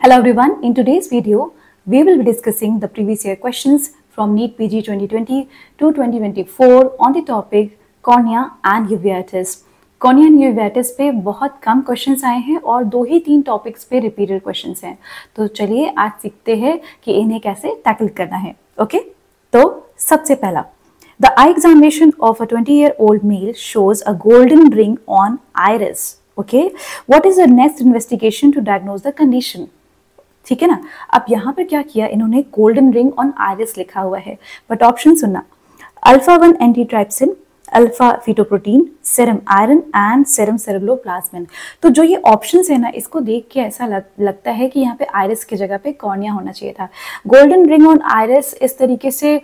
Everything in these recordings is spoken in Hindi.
Hello everyone, in today's video, we will be discussing the previous year questions from NEET PG 2020 to 2024 on the topic cornea and uveitis. Cornea and uveitis पे बहुत कम क्वेश्चंस आए हैं और 2 ही 3 टॉपिक्स पे रिपीटेड क्वेश्चंस हैं। तो चलिए आज सीखते हैं कि इन्हें कैसे टैकल करना है। ओके, तो सबसे पहला, the eye examination of a 20-year-old male shows a golden ring on iris. Okay, what is the next investigation to diagnose the condition. ठीक है ना। अब यहाँ पर क्या किया इन्होंने, गोल्डन रिंग ऑन आइरिस लिखा हुआ है, बट ऑप्शन सुनना, alpha one antitrypsin, alpha fetoprotein, serum iron and serum ceruloplasmin. तो जो ये ऑप्शंस है ना, इसको देख के ऐसा लगता है कि यहाँ पे आइरिस की जगह पे कॉर्निया होना चाहिए था। गोल्डन रिंग ऑन आइरिस इस तरीके से ये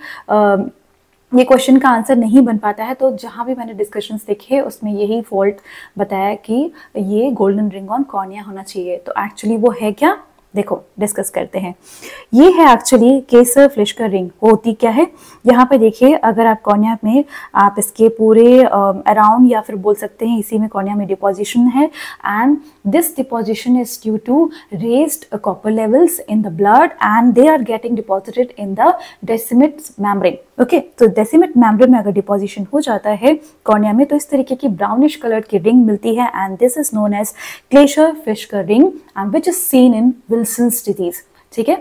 क्वेश्चन का आंसर नहीं बन पाता है। तो जहाँ भी मैंने डिस्कशंस देखे उसमें यही फॉल्ट बताया कि ये गोल्डन रिंग ऑन कॉर्निया होना चाहिए। तो एक्चुअली वो है क्या, देखो डिस्कस करते हैं। ये है एक्चुअली केसर फ्लिशकर रिंग। होती क्या है, यहाँ पे देखिए, अगर आप कॉर्निया में आप इसके पूरे अराउंड या फिर बोल सकते हैं इसी में कॉर्निया में डिपोजिशन है, and this deposition is due to raised copper levels in the blood and they are getting deposited in the Descemet membrane. Okay, तो डेसिमिट मेम्ब्रेन में अगर डिपोजिशन हो जाता है कॉर्निया में तो इस तरीके की ब्राउनिश कलर की रिंग मिलती है, and this is known as Kayser Fleischer ring and which is seen in Wilson's disease. ठीक है,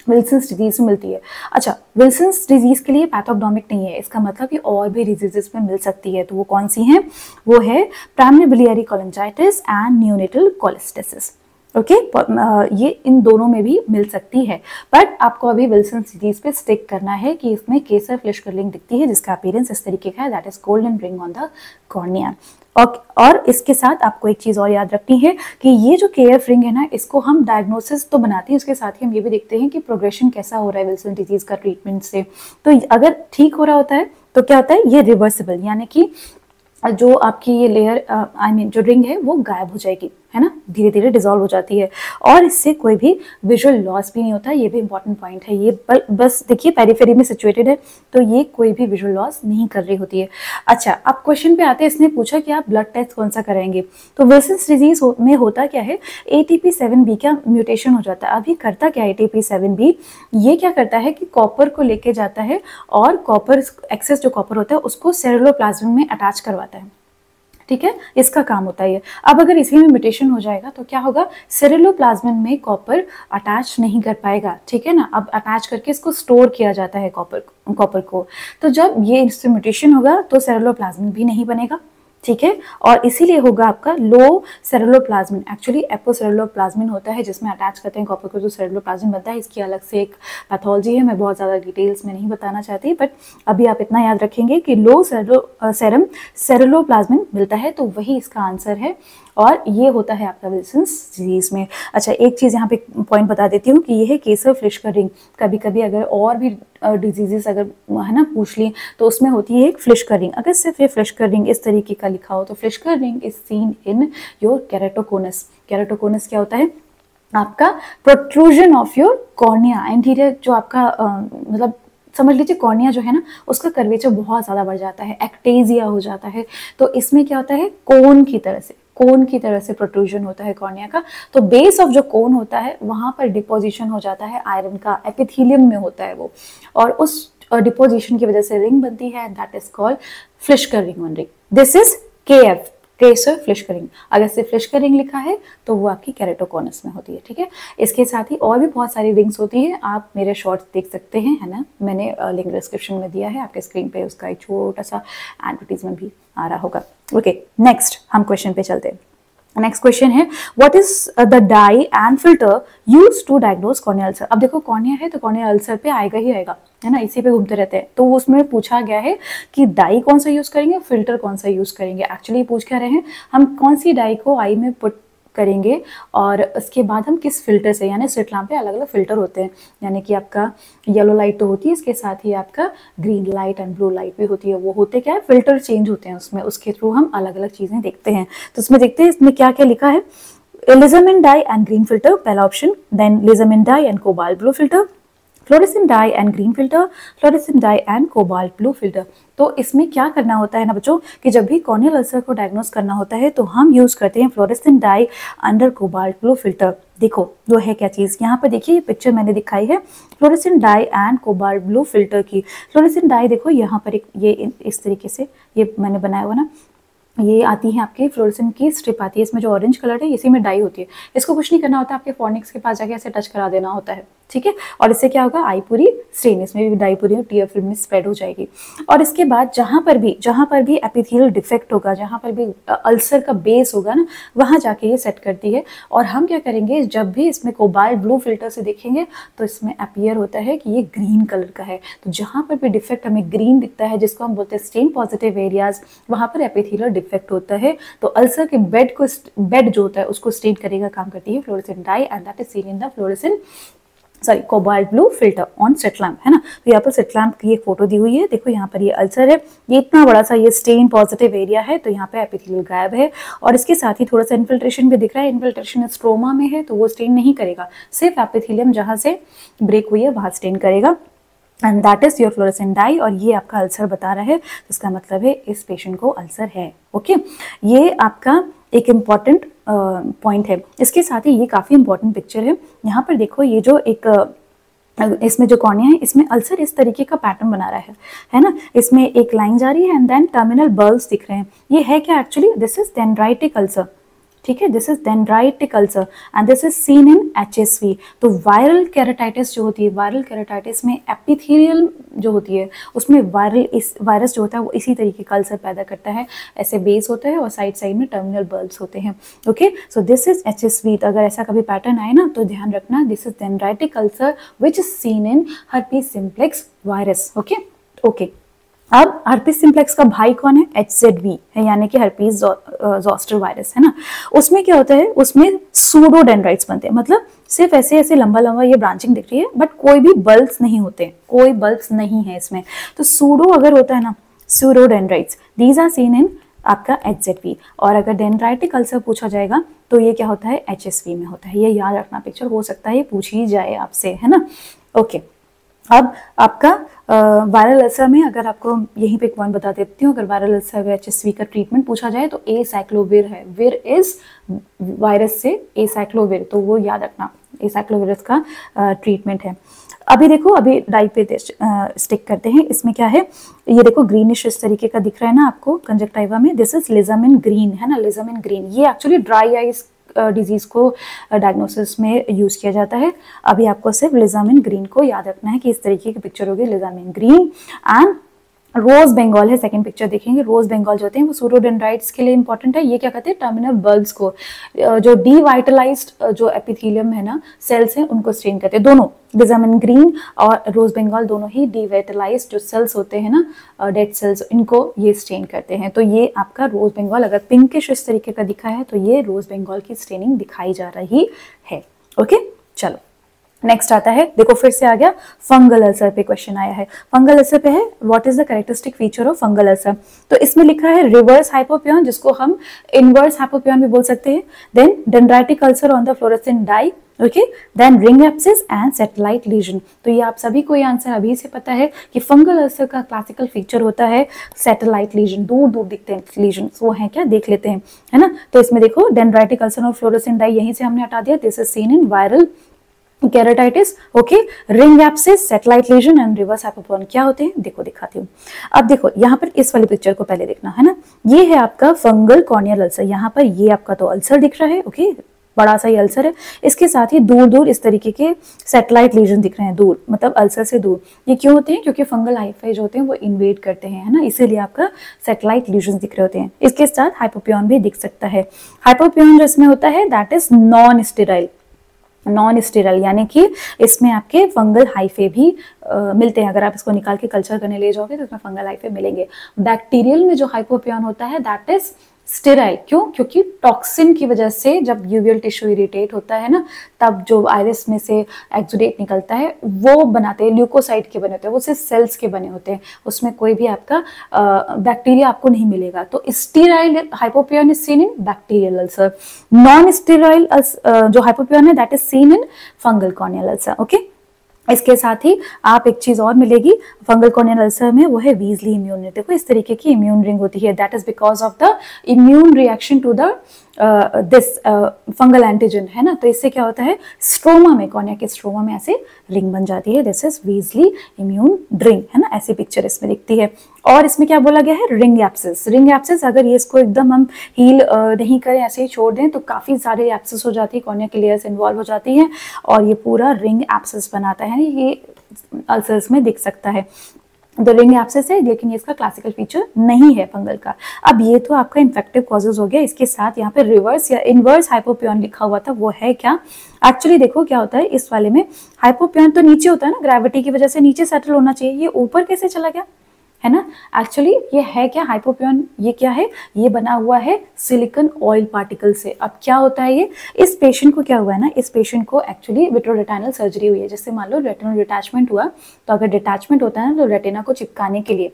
विल्सन्स डिजीज में मिलती है। अच्छा, विल्सन्स डिजीज के लिए पैथोग्नोमिक नहीं है, इसका मतलब कि और भी डिजीजेस में मिल सकती है। तो वो कौन सी हैं, वो है primary biliary cholangitis and neonatal cholestasis. Okay, ये इन दोनों में भी मिल सकती है, बट आपको अभी विल्सन्स डिजीज पे स्टिक करना है कि इसमें केसर फ्लिशकर रिंग दिखती है जिसका अपीयरेंस इस तरीके का है, that is golden ring on the cornea. और इसके साथ आपको एक चीज और याद रखनी है कि ये जो केएफ रिंग है ना, इसको हम डायग्नोसिस तो बनाते हैं, उसके साथ ही हम ये भी देखते हैं कि प्रोग्रेशन कैसा हो रहा है विल्सन डिजीज का ट्रीटमेंट से। तो अगर ठीक हो रहा होता है तो क्या होता है, ये रिवर्सिबल, यानी कि जो आपकी ये लेयर जो रिंग है वो गायब हो जाएगी, है ना, धीरे धीरे डिसॉल्व हो जाती है और इससे कोई भी विजुअल लॉस भी नहीं होता। ये भी इंपॉर्टेंट पॉइंट है। ये बस देखिए पेरिफेरी में सिचुएटेड है तो ये कोई भी विजुअल लॉस नहीं कर रही होती है। अच्छा, अब क्वेश्चन पे आते हैं, इसने पूछा कि आप ब्लड टेस्ट कौन सा कराएंगे। तो विल्सन्स डिजीज में होता क्या है, ATP7B का म्यूटेशन हो जाता है। अभी करता क्या है ATP7B, ये क्या करता है कि कॉपर को लेके जाता है और कॉपर एक्सेस जो कॉपर होता है उसको सेरेब्रोप्लाज्म में अटैच करवाता है। ठीक है, इसका काम होता है ये। अब अगर इसी में म्यूटेशन हो जाएगा तो क्या होगा, सेरेब्रोप्लाज्म में कॉपर अटैच नहीं कर पाएगा। ठीक है ना, अब अटैच करके इसको स्टोर किया जाता है कॉपर को। तो जब ये इससे म्यूटेशन होगा तो सेरेब्रोप्लाज्म भी नहीं बनेगा। ठीक है, और इसीलिए होगा आपका लो सेरेब्रोप्लाज्मिन। एक्चुअली एपोसेरेब्रोप्लाज्मिन होता है जिसमें अटैच करते हैं कॉपर को, जो सेरेब्रोप्लाज्मिन बनता है। इसकी अलग से एक पैथोलॉजी है, मैं बहुत ज़्यादा डिटेल्स में नहीं बताना चाहती, बट अभी आप इतना याद रखेंगे कि लो सेरेब्रोप्लाज्मिन मिलता है, तो वही इसका आंसर है और ये होता है आपका विल्सन्स डिजीज में। अच्छा, एक चीज़ यहाँ पे पॉइंट बता देती हूँ कि ये है केसर फ्लिशकर रिंग। कभी कभी अगर और भी डिजीजेस अगर है ना पूछ ली तो उसमें होती है एक फ्लिशकर रिंग। अगर सिर्फ ये फ्लिशकर रिंग इस तरीके का लिखा हो तो Fleischer ring is seen in your keratoconus. Keratoconus क्या होता है, आपका protrusion of your cornea, anterior जो आपका मतलब समझ लीजिए कॉर्निया जो है ना उसका कर्वेचर बहुत ज़्यादा बढ़ जाता है, एक्टेजिया हो जाता है। तो इसमें क्या होता है, कोन की तरह से प्रोट्रूजन होता है कॉर्निया का। तो बेस ऑफ जो कोन होता है वहां पर डिपोजिशन हो जाता है आयरन का, एपिथेलियम में होता है वो, और उस डिपोजिशन की वजह से रिंग बनती है, that is called Fleischer ring on ring. This is KF, Kayser Fleischer ring. अगर सिर्फ फ्लिशकर रिंग लिखा है तो वो आपकी केराटोकोनस में होती है। ठीक है, इसके साथ ही और भी बहुत सारी रिंग्स होती है, आप मेरे शॉर्ट्स देख सकते हैं, है ना, मैंने लिंक डिस्क्रिप्शन में दिया है आपके स्क्रीन पे, उसका एक छोटा सा एडवर्टीजमेंट भी आ रहा होगा। ओके, नेक्स्ट हम क्वेश्चन पे चलते हैं। नेक्स्ट क्वेश्चन है, what is the dye and filter use to diagnose cornea ulcer. अब देखो कॉर्निया है तो कॉर्निया अल्सर पे आएगा ही आएगा, है ना, इसी पे घूमते रहते हैं। तो उसमें पूछा गया है कि डाई कौन सा यूज करेंगे, फिल्टर कौन सा यूज करेंगे। एक्चुअली पूछ क्या रहे हैं, हम कौन सी डाई को आई में पुट करेंगे और उसके बाद हम किस फिल्टर से, यानी स्ट्रीट लैम्प पे अलग अलग फिल्टर होते हैं, यानी कि आपका येलो लाइट तो होती है, इसके साथ ही आपका green light and blue light भी होती है। वो होते क्या है, फिल्टर चेंज होते हैं उसमें, उसके थ्रू हम अलग अलग चीजें देखते हैं। तो उसमें देखते हैं इसमें क्या क्या लिखा है, lissamine dye and green filter पहला option, then lissamine dye and cobalt blue filter, fluorescein dye and green filter, fluorescein dye and cobalt blue filter. तो इसमें क्या करना होता है ना बच्चों कि जब भी कॉर्नियल अल्सर को डायग्नोस करना होता है तो हम यूज करते हैं fluorescent dye under cobalt blue filter. देखो वो है क्या चीज, यहाँ पर देखिए ये पिक्चर मैंने दिखाई है fluorescent dye and cobalt blue filter की। फ्लोरेसेंट डाई देखो यहाँ पर एक ये इस तरीके से ये मैंने बनाया हुआ ना, ये आती है आपकी फ्लोरेसेंट की स्ट्रिप आती है, इसमें जो ऑरेंज कलर है इसी में डाई होती है। इसको कुछ नहीं करना होता, आपके फॉर्निक्स के पास जाके ऐसे टच करा देना होता है, ठीक है। और इससे क्या होगा, आई पूरी स्टेन, इसमें भी डाई पूरी टीयर फिल्म में स्प्रेड हो जाएगी। और इसके बाद जहाँ पर भी एपिथेलियल डिफेक्ट होगा, जहाँ पर भी अल्सर का बेस होगा ना, वहाँ जाके ये सेट करती है। और हम क्या करेंगे, जब भी इसमें कोबाल्ट ब्लू फिल्टर से देखेंगे तो इसमें अपीयर होता है कि ये ग्रीन कलर का है। तो जहाँ पर भी डिफेक्ट हमें ग्रीन दिखता है, जिसको हम बोलते हैं स्टेन पॉजिटिव एरियाज, वहाँ पर एपिथेलियल डिफेक्ट होता है। तो अल्सर के बेड जो होता है उसको स्टेन करेगा काम करती है fluorescent dye, and that is seen in the fluorescent cobalt blue filter on slit lamp, है ना। तो यहाँ पर स्लिट लैम्प की एक फोटो दी हुई है, देखो यहाँ पर ये अल्सर है, ये इतना बड़ा सा ये स्टेन पॉजिटिव एरिया है, तो यहाँ पे एपिथेलियल गायब है। और इसके साथ ही थोड़ा सा इन्फिल्ट्रेशन भी दिख रहा है, इन्फिल्ट्रेशन स्ट्रोमा में है तो वो स्टेन नहीं करेगा, सिर्फ एपिथेलियम जहाँ से ब्रेक हुई है वहाँ स्टेन करेगा, and that is your fluorescent dye. और ये आपका अल्सर बता रहा है, तो इसका मतलब है इस पेशेंट को अल्सर है। ओके, ये आपका एक इम्पॉर्टेंट पॉइंट है। इसके साथ ही ये काफ़ी इंपॉर्टेंट पिक्चर है। यहाँ पर देखो ये जो एक इसमें जो कॉर्निया है, इसमें अल्सर इस तरीके का पैटर्न बना रहा है ना। इसमें एक लाइन जा रही है एंड देन टर्मिनल बल्ब्स दिख रहे हैं। ये है क्या actually, this is dendritic ulcer, ठीक है, this is dendritic ulcer and this is seen in HSV। तो वायरल केराटाइटिस जो होती है, वायरल केराटाइटिस में एपिथेलियल जो होती है उसमें वायरस जो होता है वो इसी तरीके का अल्सर पैदा करता है, ऐसे बेस होता है और साइड साइड में टर्मिनल बल्ब्स होते हैं। Okay, so this is HSV। तो अगर ऐसा कभी पैटर्न आए ना तो ध्यान रखना, this is dendritic ulcer which is seen in herpes simplex virus. Okay okay, अब हर्पीज सिम्प्लेक्स का भाई कौन है, HZV है, यानी कि हर्पीज ज़ोस्टर वायरस, है ना। उसमें क्या होता है, उसमें सूडोडेंड्राइट्स बनते हैं, मतलब सिर्फ ऐसे ऐसे लंबा लंबा ये ब्रांचिंग दिख रही है बट कोई भी बल्ब्स नहीं होते, कोई बल्ब्स नहीं है इसमें। तो सूडो अगर होता है ना, सूडोडेंड्राइट्स, दीज आर सीन इन आपका HZV। और अगर डेंड्राइटिक अल्सर पूछा जाएगा तो ये क्या होता है, HSV में होता है। ये याद रखना पिक्चर, हो सकता है ये पूछ ही जाए आपसे, है ना। ओके, अब आपका वायरल अल्सर में अगर आपको यहीं पे एक पॉइंट बता देती हूँ, अगर वायरल अल्सर में HSV का ट्रीटमेंट पूछा जाए तो एसाइक्लोविर है, विर इज वायरस से एसाइक्लोविर, तो वो याद रखना, एसाइक्लोविरस का ट्रीटमेंट है। अभी देखो, अभी डाई पे स्टिक करते हैं, इसमें क्या है, ये देखो ग्रीनिश इस तरीके का दिख रहा है ना आपको कंजक्टिवा में, दिस इज लिजामिन ग्रीन, है ना, लिजामिन ग्रीन। ये एक्चुअली ड्राई आइज डिजीज को डायग्नोसिस में यूज किया जाता है। अभी आपको सिर्फ लिजामिन ग्रीन को याद रखना है कि इस तरीके की पिक्चर होगी, लिजामिन ग्रीन। एंड रोज बंगाल है, सेकंड पिक्चर देखेंगे। रोज बंगाल जो होते हैं वो सूडोडेंड्राइट्स के लिए इंपॉर्टेंट है। ये क्या कहते हैं, टर्मिनल बल्ब्स को, जो डीवाइटलाइज्ड जो एपिथेलियम है ना, सेल्स हैं, उनको स्ट्रेन करते हैं। दोनों लिजामिन ग्रीन और रोज बंगाल दोनों ही डीवाइटलाइज्ड जो सेल्स होते हैं ना, डेड सेल्स, इनको ये स्ट्रेन करते हैं। तो ये आपका रोज बंगाल अगर पिंकिश इस तरीके का दिखा है तो ये रोज बंगाल की स्ट्रेनिंग दिखाई जा रही है। ओके, चलो नेक्स्ट आता है, देखो फिर से आ गया फंगल अल्सर पे क्वेश्चन आया है। फंगल अल्सर पे है, what is the characteristic feature of fungal ulcer. तो इसमें लिखा है रिवर्स हाइपोपियन, जिसको हम इनवर्स हाइपोपियन भी बोल सकते हैं। Then dendritic ulcer on the fluorescent dye, okay, then ring abscess and satellite lesion. तो ये आप सभी को ये आंसर अभी से पता है कि फंगल अल्सर का क्लासिकल फीचर होता है सैटेलाइट लीजन, दूर दूर दिखते हैं लीजन, वो है क्या देख लेते हैं, है ना। तो इसमें देखो डेंड्राइटिक अल्सर और फ्लोरेसेंट डाई यहीं से हमने हटा दिया, this is seen in viral keratitis. Okay, ring abscess, satellite lesion and reverse hypopyon क्या होते हैं, देखो दिखाती हूँ। अब देखो यहाँ पर इस वाली पिक्चर को पहले देखना, है ना। ये है आपका फंगल कॉर्नियल अल्सर, यहाँ पर ये आपका तो अल्सर दिख रहा है, ओके, बड़ा सा ही अल्सर है। इसके साथ ही दूर दूर इस तरीके के सैटेलाइट लीजन दिख रहे हैं, दूर मतलब अल्सर से दूर। ये क्यों होते हैं, क्योंकि फंगल हाइफाई जो होते हैं वो इन्वेड करते हैं, है ना, इसीलिए आपका सैटेलाइट लीजन दिख रहे होते हैं। इसके साथ हाइपोपियन भी दिख सकता है। हाइपोपियन जो इसमें होता है that is non sterile, non sterile यानी कि इसमें आपके फंगल हाइफे भी मिलते हैं। अगर आप इसको निकाल के कल्चर करने ले जाओगे तो इसमें फंगल हाइफे मिलेंगे। बैक्टीरियल में जो हाइपोपियन होता है दैट इज स्टेराइल, क्यों, क्योंकि टॉक्सिन की वजह से जब यूवियल टिश्यू इरिटेट होता है ना, तब जो आइरिस में से एक्सुडेट निकलता है वो बनाते हैं, ल्यूकोसाइट के बने होते हैं, वो सिर्फ सेल्स के बने होते हैं, उसमें कोई भी आपका बैक्टीरिया आपको नहीं मिलेगा। तो sterile हाइपोपियन is seen in bacterial ulcer. Non sterile जो हाइपोपियन है that is seen in fungal corneal ulcer. Okay, इसके साथ ही आप एक चीज और मिलेगी फंगल कॉर्नियल अल्सर में, वो है वीजली इम्यूनिटी। देखो इस तरीके की इम्यून रिंग होती है, that is because of the immune reaction to the this fungal antigen, है ना। तो इससे क्या होता है, स्ट्रोमा में, कॉर्निया के स्ट्रोमा में ऐसे रिंग बन जाती है, this is Weasley immune ring, है ना। ऐसी पिक्चर इसमें दिखती है। और इसमें क्या बोला गया है, रिंग एब्सेस। रिंग एब्सेस अगर ये इसको एकदम हम हील नहीं करें, ऐसे ही छोड़ दें, तो काफी सारे एब्सेस हो जाती है, कॉर्निया की लेयर्स इन्वॉल्व हो जाती है और ये पूरा रिंग एब्सेस बनाता है, ये अल्सर्स में दिख सकता है। तो रिंग एब्सेस है, लेकिन ये इसका क्लासिकल फीचर नहीं है फंगल का। अब ये तो आपका इन्फेक्टिव कॉजेज हो गया, इसके साथ यहाँ पे रिवर्स या इनवर्स हाइपोपियन लिखा हुआ था, वो है क्या। एक्चुअली देखो क्या होता है इस वाले में, हाइपोपियन तो नीचे होता है ना, ग्रेविटी की वजह से नीचे सेटल होना चाहिए, ये ऊपर कैसे चला गया, है ना। एक्चुअली ये है क्या, हाइपोपियन ये क्या है, ये बना हुआ है सिलिकॉन ऑयल पार्टिकल से। अब क्या होता है ये, इस पेशेंट को क्या हुआ है ना, इस पेशेंट को एक्चुअली विट्रोरेटिनल सर्जरी हुई है। जैसे मान लो रेटिनल डिटैचमेंट हुआ, तो अगर डिटैचमेंट होता है ना, तो रेटिना को चिपकाने के लिए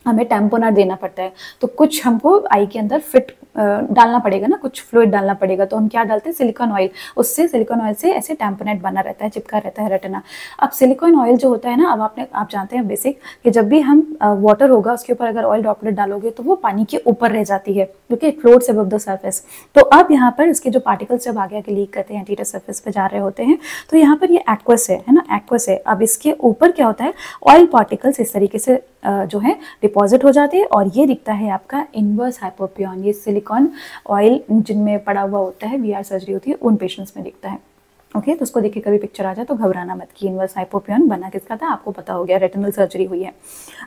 हमें टैम्पोनाट देना पड़ता है। तो कुछ हमको आई के अंदर फिट डालना पड़ेगा ना, कुछ फ्लूइड डालना पड़ेगा, तो हम क्या डालते हैं, सिलिकॉन ऑयल। उससे सिलिकॉन ऑयल से ऐसे टैम्पोनेट बना रहता है, चिपका रहता है रेटिना। अब सिलिकॉन ऑयल जो होता है ना, अब आप जानते हैं बेसिक कि जब भी हम वाटर होगा उसके ऊपर अगर ऑयल ड्रॉपलेट डालोगे तो वो पानी के ऊपर रह जाती है, क्योंकि it floats above the surface. तो अब यहाँ पर इसके जो पार्टिकल्स जब आगे आगे लीक करते हैं, एंटीरियर सर्फेस पे जा रहे होते हैं, तो यहाँ पर ये एक्वस है ना, एक्वस है। अब इसके ऊपर क्या होता है, ऑयल पार्टिकल्स इस तरीके से जो है डिपॉजिट हो जाते हैं और ये दिखता है आपका इनवर्स हाइपोपियन। ये सिलिकॉन ऑयल जिनमें पड़ा हुआ होता है, वीआर सर्जरी होती है, उन पेशेंट्स में दिखता है। ओके, तो उसको देख के कभी पिक्चर आ जाए तो घबराना मत कि इनवर्स हाइपोपियन बना किसका था, आपको पता हो गया, रेटिनल सर्जरी हुई है।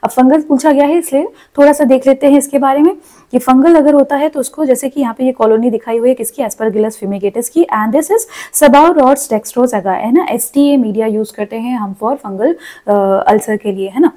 अब फंगल पूछा गया है, इसलिए थोड़ा सा देख लेते हैं इसके बारे में कि फंगल अगर होता है तो उसको, जैसे कि यहाँ पे ये कॉलोनी दिखाई हुई है किसकी, एस्परगिलस फ्यूमिगेटस की, एंड दिस इज सबाउरोड्स डेक्स्ट्रोस एगार, है ना। एसटीए मीडिया यूज करते हैं हम फॉर फंगल अल्सर के लिए, है ना।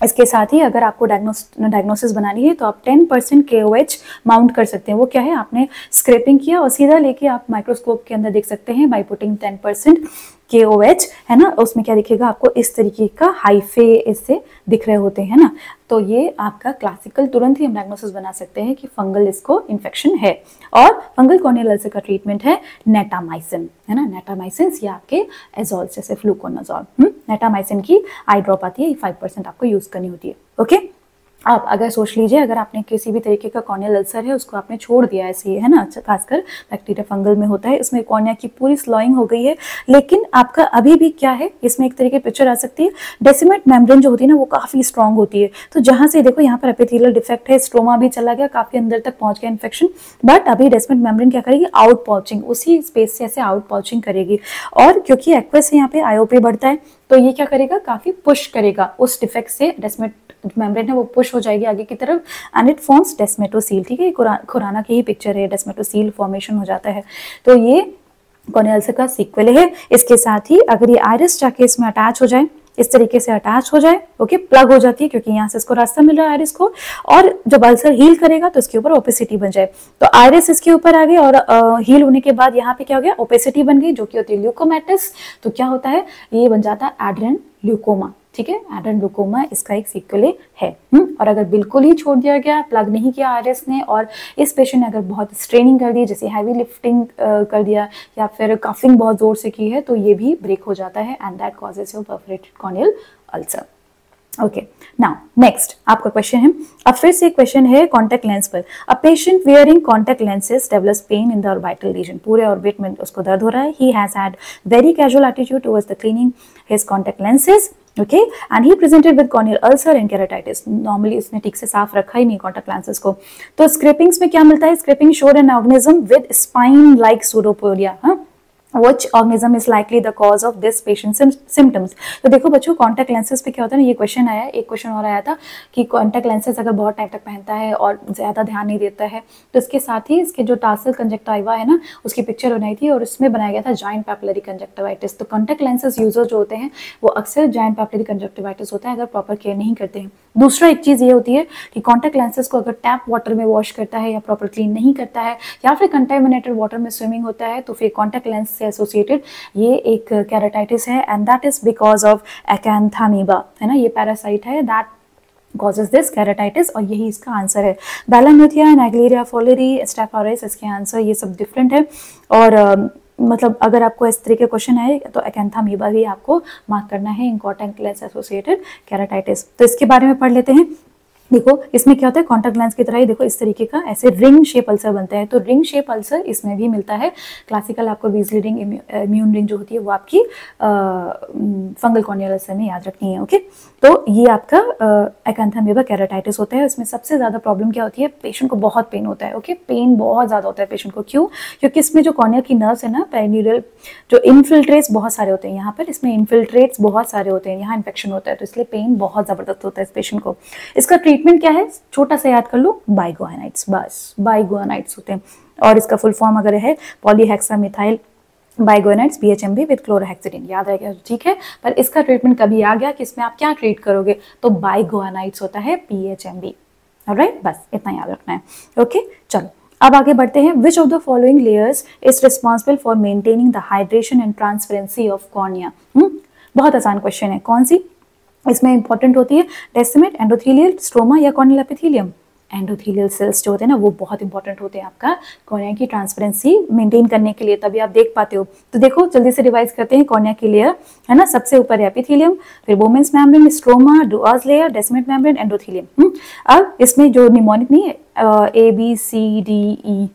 इसके साथ ही अगर आपको डायग्नोसिस बनानी है तो आप 10% KOH माउंट कर सकते हैं। वो क्या है, आपने स्क्रैपिंग किया और सीधा लेके आप माइक्रोस्कोप के अंदर देख सकते हैं बाय पुटिंग 10% KOH, है ना। उसमें क्या दिखेगा आपको, इस तरीके का हाइफे इससे दिख रहे होते हैं ना। तो ये आपका क्लासिकल, तुरंत ही हम डायग्नोसिस बना सकते हैं कि फंगल इसको इन्फेक्शन है। और फंगल कॉर्नियल अल्सर का ट्रीटमेंट है नेटामाइसिन, है ना। नेटामाइसिन ये आपके एजोल जैसे फ्लूकोनाजोल, नेटामाइसिन की आई ड्रॉप आती है, 5% आपको यूज करनी होती है। ओके, आप अगर सोच लीजिए, अगर आपने किसी भी तरीके का कॉर्नियल अल्सर है उसको आपने छोड़ दिया ऐसे, है ना, खासकर बैक्टीरिया फंगल में होता है, इसमें कॉर्निया की पूरी स्लोइंग हो गई है, लेकिन आपका अभी भी क्या है, इसमें एक तरीके पिक्चर आ सकती है, डेसिमेट मेम्ब्रेन जो होती है ना वो काफी स्ट्रांग होती है। तो जहां से देखो यहाँ पर एपिथेलियल डिफेक्ट है, स्ट्रोमा भी चला गया, काफी अंदर तक पहुंच गया इन्फेक्शन, बट अभी डेसिमेट मेम्ब्रेन क्या करेगी, आउट पाउचिंग, उसी स्पेस से ऐसे आउट पाउचिंग करेगी। और क्योंकि एक्वस यहाँ पे आईओपी बढ़ता है तो ये क्या करेगा, काफी पुश करेगा उस डिफेक्ट से, डेसिमेट मेम्ब्रेन है वो पुश हो जाएगी आगे की तरफ एंड इट फॉर्म्स डेस्मेटोसील। ठीक है, खुराना की ही पिक्चर है, डेस्मेटोसील फॉर्मेशन हो जाता है। तो ये कॉर्नियल अल्सर का सीक्वल है। इसके साथ ही अगर ये आयरिस जाके इसमें अटैच हो जाए, इस तरीके से अटैच हो जाए, ओके, प्लग हो जाती है क्योंकि यहाँ से इसको रास्ता मिल रहा है आयरिस को, और जब अल्सर हील करेगा तो इसके ऊपर ओपेसिटी बन जाए। तो आयरिस इसके ऊपर आ गई और हील होने के बाद यहाँ पे क्या हो गया, ओपेसिटी बन गई, जो कि होती है ल्यूकोमेटिस। तो क्या होता है, ये बन जाता है एड्रेन ल्यूकोमा। ठीक है, एड्रेन ल्यूकोमा इसका एक सीक्वल है। और अगर बिल्कुल ही छोड़ दिया गया, प्लग नहीं किया आयरिस ने, और इस पेशेंट ने अगर बहुत स्ट्रेनिंग कर दी, जैसे हैवी लिफ्टिंग कर दिया या फिर कफिंग बहुत जोर से की है, तो ये भी ब्रेक हो जाता है and that causes your perforated corneal ulcer. Okay, now next आपका क्वेश्चन है, अब फिर से क्वेश्चन है कॉन्टैक्ट लेंस पर। A patient wearing contact lenses develops pain in the orbital region, पूरे ऑर्बिट में उसको दर्द हो रहा है। He has had very casual attitude towards the cleaning his contact lenses, okay, and he presented with corneal ulcer and keratitis. Normally उसने ठीक से साफ रखा ही नहीं कॉन्टैक्ट लेंसेज को। तो स्क्रैपिंग्स में क्या मिलता है, scraping showed an organism with spine like pseudopodia, Which organism is likely the cause of this patient's symptoms? तो देखो बच्चों, कॉन्टैक्ट लेंसेज पे क्या होता है ना, ये क्वेश्चन आया, एक क्वेश्चन और आया था कि कॉन्टैक्ट लेंसेज अगर बहुत टाइम तक पहनता है और ज्यादा ध्यान नहीं देता है, तो इसके साथ ही इसके जो टार्सल कंजक्टिवा है ना, उसकी पिक्चर बनाई थी और उसमें बनाया गया था जॉइंट पैपिलरी कंजक्टिवाइटिस। तो कॉन्टैक्ट लेंसेज यूजर जो होते हैं वो अक्सर जॉइंट पैपिलरी कंजक्टिवाइटिस होता है अगर प्रॉपर केयर नहीं करते हैं। दूसरा एक चीज ये होती है कि कॉन्टैक्ट लेंसेज को अगर टैप वाटर में वॉश करता है या प्रॉपर क्लीन नहीं करता है, या फिर कंटामिनेटेड वाटर में स्विमिंग होता है, तो फिर कॉन्टैक्ट लेंस से एसोसिएटेड ये एक केराटाइटिस है, and that is because of acanthamoeba, है ना, ये पैरासाइट है दैट causes this keratitis, और यही इसका आंसर है। बैलान्यूथिया, नाइग्लेरिया फोलेरी, स्टेफोरिस, इसके आंसर ये सब डिफरेंट है। और मतलब अगर आपको इस तरह के क्वेश्चन आए तो एक्यांथामीबा भी आपको मार्क करना है, कॉन्टैक्ट लेंस एसोसिएटेड केराटाइटिस। तो इसके बारे में पढ़ लेते हैं। देखो इसमें क्या होता है, कॉन्टैक्ट लेंस की तरह ही देखो इस तरीके का ऐसे रिंग शेप अल्सर बनता है। तो रिंग शेप अल्सर इसमें भी मिलता है। क्लासिकल आपको बीजली रिंग, इम्यून रिंग जो होती है वो आपकी फंगल कॉर्नियल अल्सर में याद रखनी है। ओके, तो ये आपका एक्यांथामीबा केराटाइटिस होता है। इसमें सबसे ज़्यादा प्रॉब्लम क्या होती है, पेशेंट को बहुत पेन होता है। ओके, पेन बहुत ज़्यादा होता है पेशेंट को। क्यों? क्योंकि इसमें जो कॉर्निया की नर्व्स है ना, पेरिन्यूरल जो इन्फिल्ट्रेट्स बहुत सारे होते हैं यहाँ पर, इसमें इन्फिल्ट्रेट्स बहुत सारे होते हैं, यहाँ इन्फेक्शन होता है, तो इसलिए पेन बहुत ज़बरदस्त होता है इस पेशेंट को। इसका ट्रीटमेंट क्या है, छोटा सा याद कर लो, बाइगुआनाइड्स, बस बाइगुआनाइड्स होते हैं। और इसका फुल फॉर्म अगर है पॉलीहेक्सामिथाइल बाइगुआनाइड्स BHMB विद क्लोरोहेक्सिडिन, याद रहेगा, ठीक है। पर इसका ट्रीटमेंट कभी आ गया कि इसमें आप क्या ट्रीट करोगे, तो बाइगुआनाइड्स होता है BHMB। ऑलराइट, बस इतना याद रखना है। ओके, चलो अब आगे बढ़ते हैं। विच of the following layers is responsible for maintaining the hydration and transparency of cornea? बहुत आसान क्वेश्चन है। कौन सी इसमें इंपॉर्टेंट होती है? डेसिमेट, एंडोथेलियल, स्ट्रोमा या कॉर्नियल एपिथेलियम? एंडोथेलियल सेल्स जो होते हैं ना वो बहुत इंपॉर्टेंट होते हैं आपका कॉर्निया की ट्रांसपेरेंसी मेंटेन करने के लिए, तभी आप देख पाते हो। तो देखो जल्दी से रिवाइज करते हैं। कॉर्निया की लेयर है ना, सबसे ऊपर है एपिथेलियम, फिर Bowman's membrane, stroma, Dua's layer, Descemet membrane, endothelium. अब इसमें जो निमोनिक नहीं है ABCDE,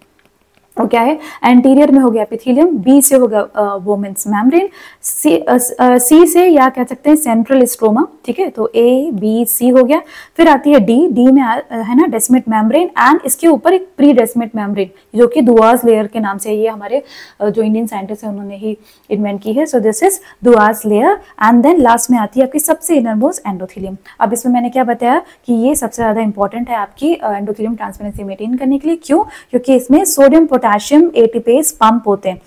वो क्या है, एंटीरियर में हो गया एपिथेलियम, बी से हो गया वोमेन्स मेम्ब्रेन, सी से या कह सकते हैं सेंट्रल स्ट्रोमा, ठीक है। तो ABC हो गया। फिर आती है डी में है ना डेसिमेट मेम्ब्रेन, एंड इसके ऊपर एक प्री डेसिमेट मेम्ब्रेन जो कि दुआज लेयर के नाम से, ये हमारे जो इंडियन साइंटिस्ट है उन्होंने ही इन्वेंट की है। So this is Dua's layer, and then last में आती है आपकी सबसे इनरमोस्ट एंडोथेलियम। अब इसमें मैंने क्या बताया कि ये सबसे ज्यादा इंपॉर्टेंट है आपकी एंडोथेलियम ट्रांसपेरेंसी मेंटेन करने के लिए। क्यों? क्योंकि इसमें सोडियम पोटेशियम एटीपेज पंप होते हैं।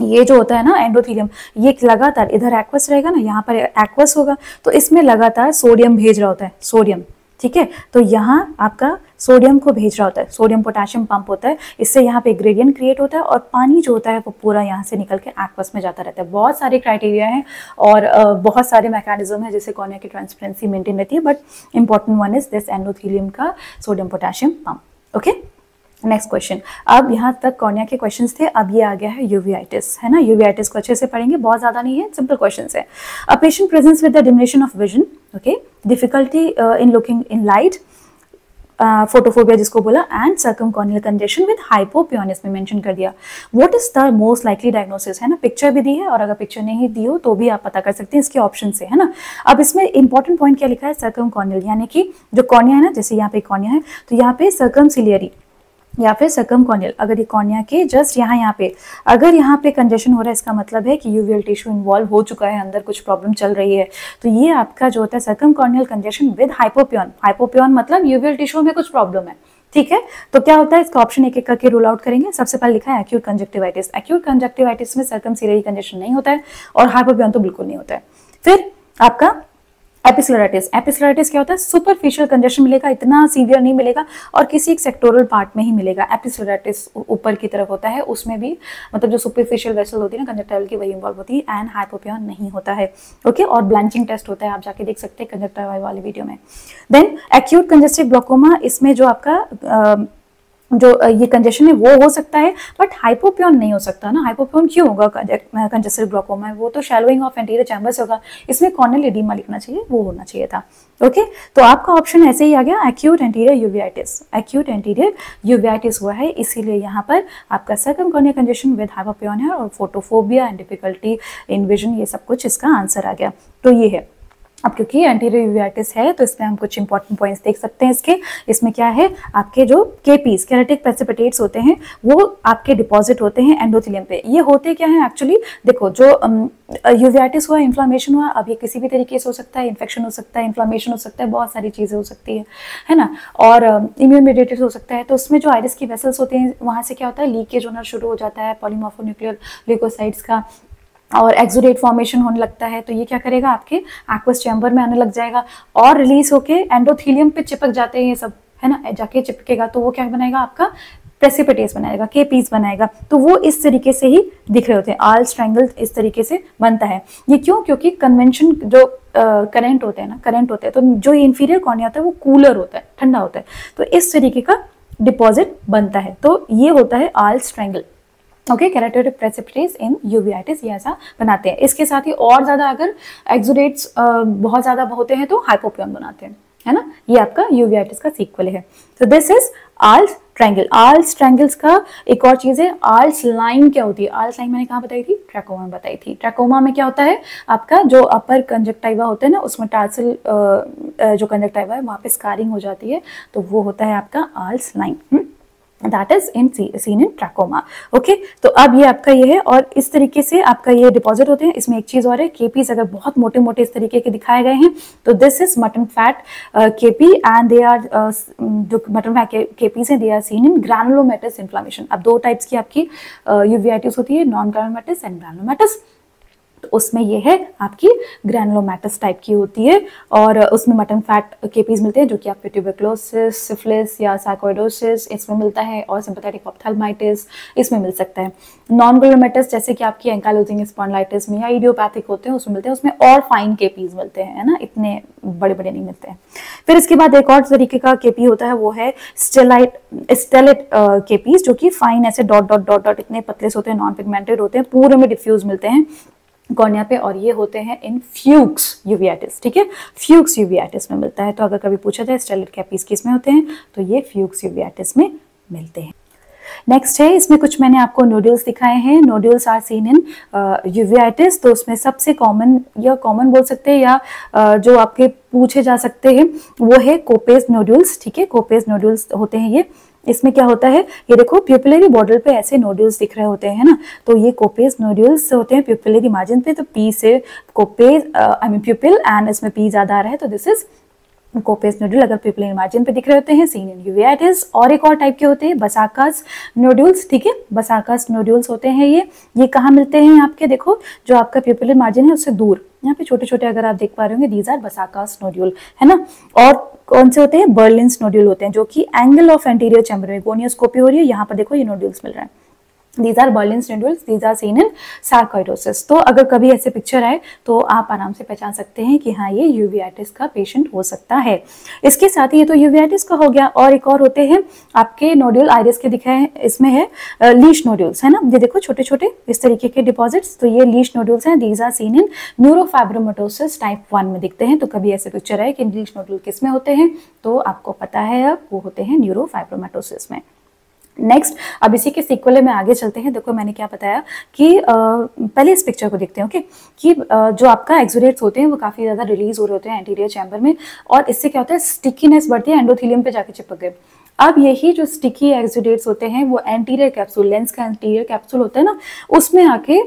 ये जो होता है ना एंडोथेलियम, ये लगातार इधर एक्वस रहेगा ना, यहाँ पर एक्वस होगा, तो इसमें लगातार सोडियम भेज रहा होता है, सोडियम, ठीक है। तो यहाँ आपका सोडियम को भेज रहा होता है, सोडियम पोटेशियम पंप होता है, इससे यहाँ पे ग्रेडियंट क्रिएट होता है और पानी जो होता है वो पूरा यहाँ से निकल के एक्वस में जाता रहता है। बहुत सारे क्राइटेरिया हैं और बहुत सारे मैकेनिज्म है जिससे कॉर्निया की ट्रांसपेरेंसी मेंटेन रहती है, but important one is this endothelium का sodium potassium pump. Okay, next question. अब यहाँ तक कॉर्निया के क्वेश्चंस थे, अब ये आ गया है यूवियाइटिस, है ना। यूवियाइटिस को अच्छे से पढ़ेंगे, बहुत ज्यादा नहीं है, सिंपल क्वेश्चंस है। A patient presents with the diminishing of vision, okay, difficulty in looking in light, photophobia जिसको बोला, एंड सर्कमकॉर्नियल कंजेशन विद हाइपोपियोनिस में मेंशन कर दिया। What is the most likely diagnosis, है ना। पिक्चर भी दी है और अगर पिक्चर नहीं दी हो तो भी आप पता कर सकते हैं इसके ऑप्शन से, है ना। अब इसमें इंपॉर्टेंट पॉइंट क्या लिखा है, सर्कमकॉर्नियल, यानी कि जो कॉर्निया है ना, जैसे यहाँ पे कॉर्निया है तो यहाँ पे सर्कमसिलियरी या फिर सर्कमकॉर्नियल, अगर ये कॉर्निया के जस्ट यहाँ पे अगर यहाँ पे कंजेशन हो रहा है, इसका मतलब है कि यूवियल टिश्यू इन्वॉल्व हो चुका है, अंदर कुछ प्रॉब्लम चल रही है। तो ये आपका जो होता है सर्कमकॉर्नियल कंजेशन विद हाइपोपियन, हाइपोपियन मतलब यूवियल टिश्यू में कुछ प्रॉब्लम है, ठीक है। तो क्या होता है, इसका ऑप्शन एक एक करके रूल आउट करेंगे। सबसे पहले लिखा है एक्यूट कंजक्टिवाइटिस। एक्यूट कंजक्टिवाइटिस में सर्कमसिलियरी कंजेशन नहीं होता है और हाइपोपियन तो बिल्कुल नहीं होता है। फिर आपका एपिसक्लेराइटिस, एपिसक्लेराइटिस क्या होता है, सुपरफिशियल कंजेशन मिलेगा, इतना सीवियर नहीं मिलेगा और किसी एक सेक्टोरल पार्ट में ही मिलेगा। एपिसक्लेराइटिस ऊपर की तरफ होता है, उसमें भी मतलब जो सुपरफिशियल वेसल होती है ना कंजक्टाइल की, वही इन्वॉल्व होती है, एंड हाइपोपियन नहीं होता है। ओके, और ब्लैंचिंग टेस्ट होता है, आप जाके देख सकते हैं कंजक्टाइल वाले वीडियो में। देन एक्यूट कंजेस्टिव ग्लोकोमा, इसमें जो आपका जो ये कंजेशन है वो हो सकता है, बट हाइपोपियन नहीं हो सकता ना। हाइपोपियन क्यों होगा कंजेस्टिव ग्लोकोमा, वो तो शैलोइंग ऑफ एंटीरियर चैम्बर से होगा, इसमें कॉर्नियल एडिमा लिखना चाहिए, वो होना चाहिए था। ओके, तो आपका ऑप्शन ऐसे ही आ गया, acute anterior uveitis. Acute anterior uveitis हुआ है, इसीलिए यहाँ पर आपका सर्कमकॉर्नियल कंजेशन विद हाइपोपियन है, और photophobia and difficulty in vision, ये सब कुछ इसका आंसर आ गया। तो ये है। अब क्योंकि एंटीरियर यूवियाइटिस है तो इसमें हम कुछ इंपॉर्टेंट पॉइंट्स देख सकते हैं इसके। इसमें क्या है, आपके जो केपीज, केराटिक प्रेसिपिटेट्स होते हैं, वो आपके डिपॉजिट होते हैं एंडोथेलियम पे। ये होते क्या है एक्चुअली, देखो जो यूवियाइटिस हुआ, इन्फ्लामेशन हुआ, अब ये किसी भी तरीके से हो सकता है, इन्फेक्शन हो सकता है, इन्फ्लामेशन हो सकता है, बहुत सारी चीजें हो सकती है ना, और इम्यून मेडिएटेड हो सकता है। तो उसमें जो आइरिस की वेसल्स होते हैं वहां से क्या होता है, लीकेज होना शुरू हो जाता है पॉलीमॉर्फोन्यूक्लियर ल्यूकोसाइट्स का, और एक्सुडेट फॉर्मेशन होने लगता है। तो ये क्या करेगा, आपके एक्वस चैम्बर में आने लग जाएगा और रिलीज होके एंडोथेलियम पे चिपक जाते हैं ये सब, है ना, जाके चिपकेगा तो वो क्या बनाएगा, आपका प्रेसिपिटेट्स बनाएगा, केपीस बनाएगा। तो वो इस तरीके से ही दिख रहे होते हैं, आल स्ट्रैंगल इस तरीके से बनता है। ये क्यों, क्योंकि कन्वेंशन जो करंट होते हैं ना, करंट होते हैं, तो जो इंफीरियर कॉर्निया होता है वो कूलर होता है, ठंडा होता है, तो इस तरीके का डिपॉजिट बनता है। तो ये होता है आल स्ट्रैंगल। ओके, केराटियोटिक प्रेसिपिटेट्स इन यूवियाटिस ये ऐसा बनाते हैं। इसके साथ ही और ज्यादा अगर एक्सुडेट्स बहुत ज्यादा होते हैं तो हाइपोपियन बनाते हैं, है ना। ये आपका यूवियाटिस का सीक्वल है। तो दिस इज आल्स ट्रायंगल। आल्स ट्रायंगल्स का एक और चीज है, आल्स लाइन क्या होती है? आल्स लाइन मैंने कहाँ बताई थी? ट्रैकोमा में बताई थी। ट्रैकोमा में क्या होता है आपका, जो अपर कंजक्टाइवा होता है ना, उसमें टार्सल जो कंजक्टाइवा है वहां पे स्कारिंग हो जाती है, तो वो होता है आपका Arlt's line. That is seen in trachoma. Okay, तो अब ये आपका ये है, और इस तरीके से आपका ये डिपॉजिट होते हैं। इसमें एक चीज और है, केपीज अगर बहुत मोटे मोटे इस तरीके के दिखाए गए हैं तो this is mutton fat KP and they are, जो मटन फैट केपीज हैं, they are seen in granulomatous inflammation. अब दो टाइप्स की आपकी यूवियाटिस होती है, नॉन ग्रैनुलोमेटस एंड ग्रैनुलोमेटस। तो उसमें ये है आपकी ग्रैनुलोमेटस टाइप की होती है, और उसमें मटन फैट केपीज मिलते हैं, जो कि आपके ट्यूबरक्लोसिस, सिफिलिस या सार्कोइडोसिस इसमें मिलता है, और सिंपैथेटिक ऑप्थेल्माइटिस इसमें मिल सकता है। नॉन ग्रैनुलोमेटस जैसे कि आपकी एंकाइलोजिंग स्पॉन्डिलाइटिस में या इडियोपैथिक होते हैं उसमें मिलते हैं, उसमें और फाइन केपीज मिलते हैं, है ना, इतने बड़े बड़े नहीं मिलते हैं। फिर इसके बाद एक और तरीके का केपी होता है, वो है स्टेलेट केपीज, जो कि फाइन ऐसे डॉट डॉट डॉट डॉट इतने पतले से होते हैं, नॉन पिगमेंटेड होते हैं, पूरे में डिफ्यूज मिलते हैं कॉर्निया पे, और ये होते हैं इन फ्यूक्स यूवियाटिस। ठीक है, फ्यूक्स यूवियाटिस में मिलता है। तो अगर कभी पूछा जाए स्टेलेट केपीज किस में होते हैं, तो ये फ्यूक्स यूवियाटिस में मिलते हैं। नेक्स्ट है, इसमें कुछ मैंने आपको नोड्यूल्स दिखाए हैं। Nodules are seen in uveitis. तो उसमें सबसे कॉमन, या कॉमन बोल सकते हैं, या जो आपके पूछे जा सकते हैं, वो है कोपेज नोड्यूल्स। ठीक है, कोपेज नोड्यूल्स होते हैं ये। इसमें क्या होता है, ये देखो प्यूपिलरी बॉर्डर पे ऐसे नोड्यूल्स दिख रहे होते हैं ना, तो ये कोपेज नोड्यूल्स होते हैं प्यूपिलरी मार्जिन पे। तो पी से कोपेज आई मीन प्यूपिल, एंड इसमें पी ज्यादा आ रहा है, तो दिस इज कोपेज नोड्यूल अगर प्यूपिलरी मार्जिन पे दिख रहे होते हैं, सीन इन यूवियाटिस। और एक और टाइप के होते हैं बसाकास नोड्यूल्स। ठीक है, बसाकास नोड्यूल्स होते हैं ये कहाँ मिलते हैं आपके, देखो जो आपका प्यूपिलरी मार्जिन है उससे दूर, यहाँ पे छोटे छोटे अगर आप देख पा रहे होंगे, दीज आर बसाकास नोड्यूल, है ना। और कौन से होते हैं? बर्लिन्स नोड्यूल होते हैं, जो कि एंगल ऑफ एंटीरियर चैम्बर में गोनियोस्कोपी हो रही है, यहाँ पर देखो ये नोड्यूल्स मिल रहा है। These are Berlin's nodules. These are seen in sarcoidosis. तो अगर कभी ऐसे पिक्चर आए तो आप आराम से पहचान सकते हैं कि हाँ ये यूवियाटिस का पेशेंट हो सकता है। इसके साथ ही ये तो यूवियाटिस का हो गया, और एक और होते हैं आपके नोड्यूल आइरिस के दिखाए हैं, इसमें है लीश नोड्यूल्स, है ना। ये देखो छोटे छोटे इस तरीके के डिपॉजिट्स, तो ये लीश नोड्यूल्स हैं। These are seen in neurofibromatosis type 1 में दिखते हैं। तो कभी ऐसे पिक्चर आए कि लीश नोड्यूल किस में होते हैं, तो आपको पता है अब वो होते हैं न्यूरोफाइब्रोमेटोसिस में। नेक्स्ट, अब इसी के सीक्वल में आगे चलते हैं। देखो मैंने क्या बताया कि पहले इस पिक्चर को देखते हैं। ओके, कि जो आपका एक्सुडेट्स होते हैं वो काफी ज्यादा रिलीज हो रहे होते हैं एंटीरियर चैम्बर में, और इससे क्या होता है, स्टिकीनेस बढ़ती है, एंडोथेलियम पे जाके चिपक गए। अब यही जो स्टिकी एक्सुडेट्स होते हैं वो एंटीरियर कैप्सूल, लेंस का एंटीरियर कैप्सूल होता है ना, उसमें आके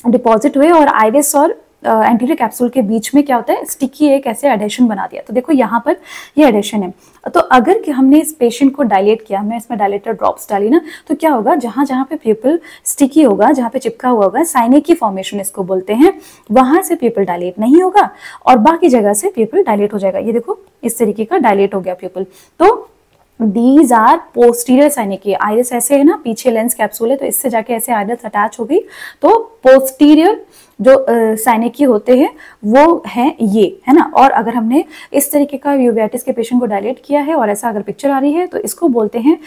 डिपॉजिट हुए, और आइरिस और एंटीरियर कैप्सूल के बीच में क्या होता है, स्टिकी एक ऐसे एडेशन बना दिया। तो देखो यहाँ पर ये एडेशन है। तो अगर कि हमने इस पेशेंट को डायलेट किया, हमने इसमें डायलेटर ड्रॉप्स डाली ना, तो क्या होगा, जहां जहां पे प्यूपिल स्टिकी होगा, जहां पे चिपका हुआ होगा, साइनेकी फॉर्मेशन इसको बोलते हैं, वहां से प्यूपिल डायलेट नहीं होगा, और बाकी जगह से प्यूपिल डायलेट हो जाएगा। ये देखो इस तरीके का डायलेट हो गया प्यूपिल। तो दीज आर पोस्टीरियर साइनेकी। आइरिस ऐसे है ना, पीछे लेंस कैप्सूल है, तो इससे जाके ऐसे आइरिस अटैच हो गई, तो पोस्टीरियर जो साइनेकी होते हैं वो है ये, है ना। और अगर हमने इस तरीके का यूवियाटिस के पेशेंट को डायलेट किया है, और ऐसा अगर पिक्चर आ रही है, तो इसको बोलते हैं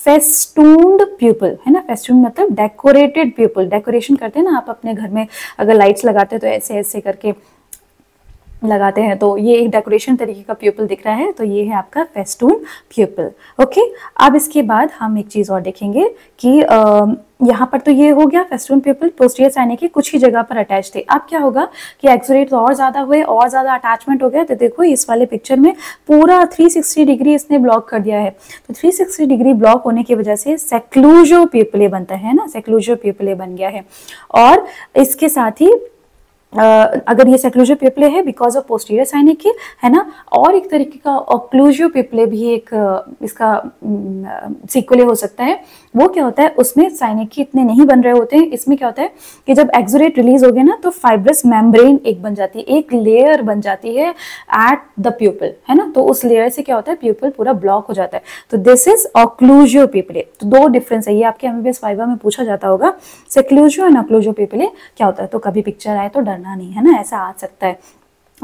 फेस्टून्ड प्यूपिल, है ना। फेस्टून मतलब डेकोरेटेड प्यूपिल। डेकोरेशन करते हैं ना आप अपने घर में, अगर लाइट्स लगाते हैं तो ऐसे ऐसे करके लगाते हैं, तो ये एक डेकोरेशन तरीके का प्यूपिल दिख रहा है, तो ये है आपका फेस्टून प्यूपिल। ओके, अब इसके बाद हम एक चीज और देखेंगे कि यहाँ पर तो ये हो गया फेस्टून प्यूपिल, पोस्टीरियर साइनेकी कुछ ही जगह पर अटैच थे। अब क्या होगा कि एक्सुडेट्स और ज्यादा हुए, और ज्यादा अटैचमेंट हो गया, तो देखो इस वाले पिक्चर में पूरा 360 डिग्री इसने ब्लॉक कर दिया है। तो 360 डिग्री ब्लॉक होने की वजह से सेक्लूजो प्यूपिले बनता है ना, सेक्लूजो प्यूपिले बन गया है। और इसके साथ ही अगर ये सेक्लूजो प्यूपिले है बिकॉज ऑफ पोस्टीरियर साइनेकी, है ना। और एक तरीके का ऑक्लूजो प्यूपिले भी एक इसका सीक्वल हो सकता है। वो क्या होता है, उसमें साइनेकी इतने नहीं बन रहे होते हैं। इसमें क्या होता है कि जब एक्सुडेट रिलीज हो गया ना, तो फाइब्रस मेम्ब्रेन एक बन जाती है, एक लेयर बन जाती है एट द प्यूपिल, है ना। तो उस लेयर से क्या होता है, प्यूपिल पूरा ब्लॉक हो जाता है। तो दिस इज ऑक्लूजो प्यूपिले। तो दो डिफरेंस है, ये आपके एमबीबीएस वाइवा में पूछा जाता होगा, सेक्लूजो एंड ऑक्लूजो प्यूपिले क्या होता है। तो कभी पिक्चर आए तो डरना नहीं, है ना, ऐसा आ सकता है।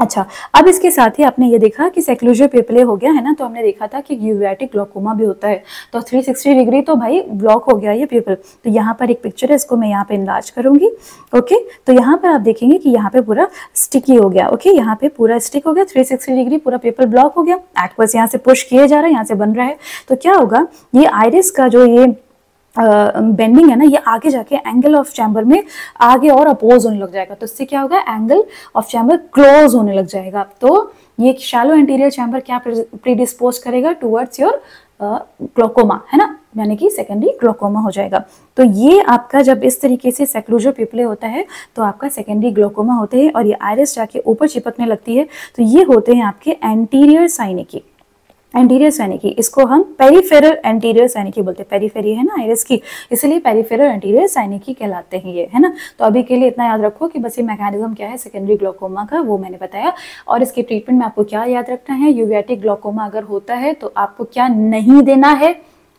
अच्छा, अब इसके साथ ही आपने ये देखा कि सेक्लूजर पेपले हो गया है ना, तो हमने देखा था कि यूवेटिक ग्लोकोमा भी होता है। तो 360 डिग्री तो भाई ब्लॉक हो गया ये पेपल। तो यहाँ पर एक पिक्चर है, इसको मैं यहाँ पे इनलार्ज करूंगी। ओके, तो यहाँ पर आप देखेंगे कि यहाँ पे पूरा स्टिकी हो गया। ओके, यहाँ पे पूरा स्टिक हो गया, 360 डिग्री पूरा पेपल ब्लॉक हो गया। एक्वस यहाँ से पुश किए जा रहा है, यहाँ से बन रहा है। तो क्या होगा, ये आइरिस का जो ये बेंडिंग है ना, ये आगे जाके एंगल ऑफ चैम्बर में आगे और अपोज होने लग जाएगा। तो इससे क्या होगा, एंगल ऑफ चैम्बर क्लोज होने लग जाएगा। तो ये शैलो एंटीरियर चैम्बर क्या प्रीडिस्पोज करेगा टुवर्ड्स योर ग्लोकोमा, है ना, यानी कि सेकेंडरी ग्लोकोमा हो जाएगा। तो ये आपका जब इस तरीके से सेक्लूजर पेपले होता है तो आपका सेकेंडरी ग्लोकोमा होते हैं, और ये आइरिस जाके ऊपर चिपकने लगती है। तो ये होते हैं आपके एंटीरियर साइनिकी। एंटीरियर साइनिकी, इसको हम पेरिफेरल एंटीरियर साइनिकी बोलते हैं। पेरिफेरी है ना आइरिस की, इसलिए पेरिफेरल एंटीरियर साइनिकी कहलाते हैं ये, है ना। तो अभी के लिए इतना याद रखो कि बस ये मैकेनिज्म क्या है सेकेंडरी ग्लोकोमा का, वो मैंने बताया। और इसके ट्रीटमेंट में आपको क्या याद रखना है, यूवेटिक ग्लोकोमा अगर होता है तो आपको क्या नहीं देना है,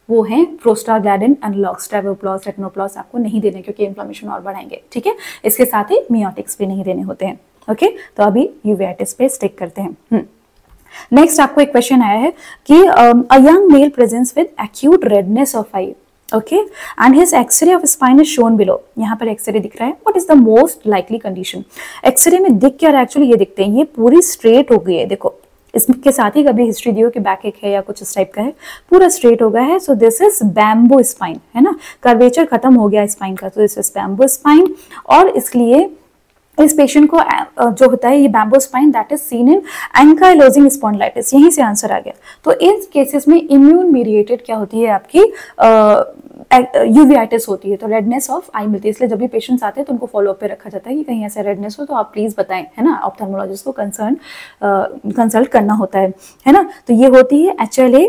वो है प्रोस्टाग्लैंडिन एनालॉग्स, ट्रेवोप्लॉस, रेटिनोप्लॉस आपको नहीं देने, क्योंकि इन्फ्लेमेशन और बढ़ाएंगे। ठीक है, इसके साथ ही मियोटिक्स भी नहीं देने होते हैं। ओके, तो अभी यूवेटिस पे स्टिक करते हैं। नेक्स्ट आपको एक क्वेश्चन आया है कि a young male presents with acute redness of eye, okay, and his x-ray of spine is shown below. यहाँ पर एक्सरे दिख रहा है। What is the most likely condition? X-ray में दिख क्या रहा है, एक्चुअली ये दिखते हैं, ये पूरी स्ट्रेट हो गई है। देखो इसके साथ ही कभी हिस्ट्री दियो कि बैक एक है या कुछ इस टाइप का है, पूरा स्ट्रेट हो गया है। So this is bamboo spine, है ना, कर्वेचर खत्म हो गया स्पाइन का, तो दिस इज बैम्बो स्पाइन। और इसलिए इस पेशेंट को जो होता है ये bamboo spine that is seen in ankylosing spondylitis, यहीं से आंसर आ गया। तो इन केसेस में इम्यून मीडिएटेड क्या होती है आपकी यूवेटिस होती है, तो रेडनेस ऑफ आई मिलती है। इसलिए जब भी पेशेंट्स आते हैं तो उनको फॉलोअप पे रखा जाता है कि कहीं ऐसे रेडनेस हो तो आप प्लीज बताएं, है ना, ऑप्थेल्मोलॉजिस्ट को कंसल्ट करना होता है ना। तो ये होती है HLA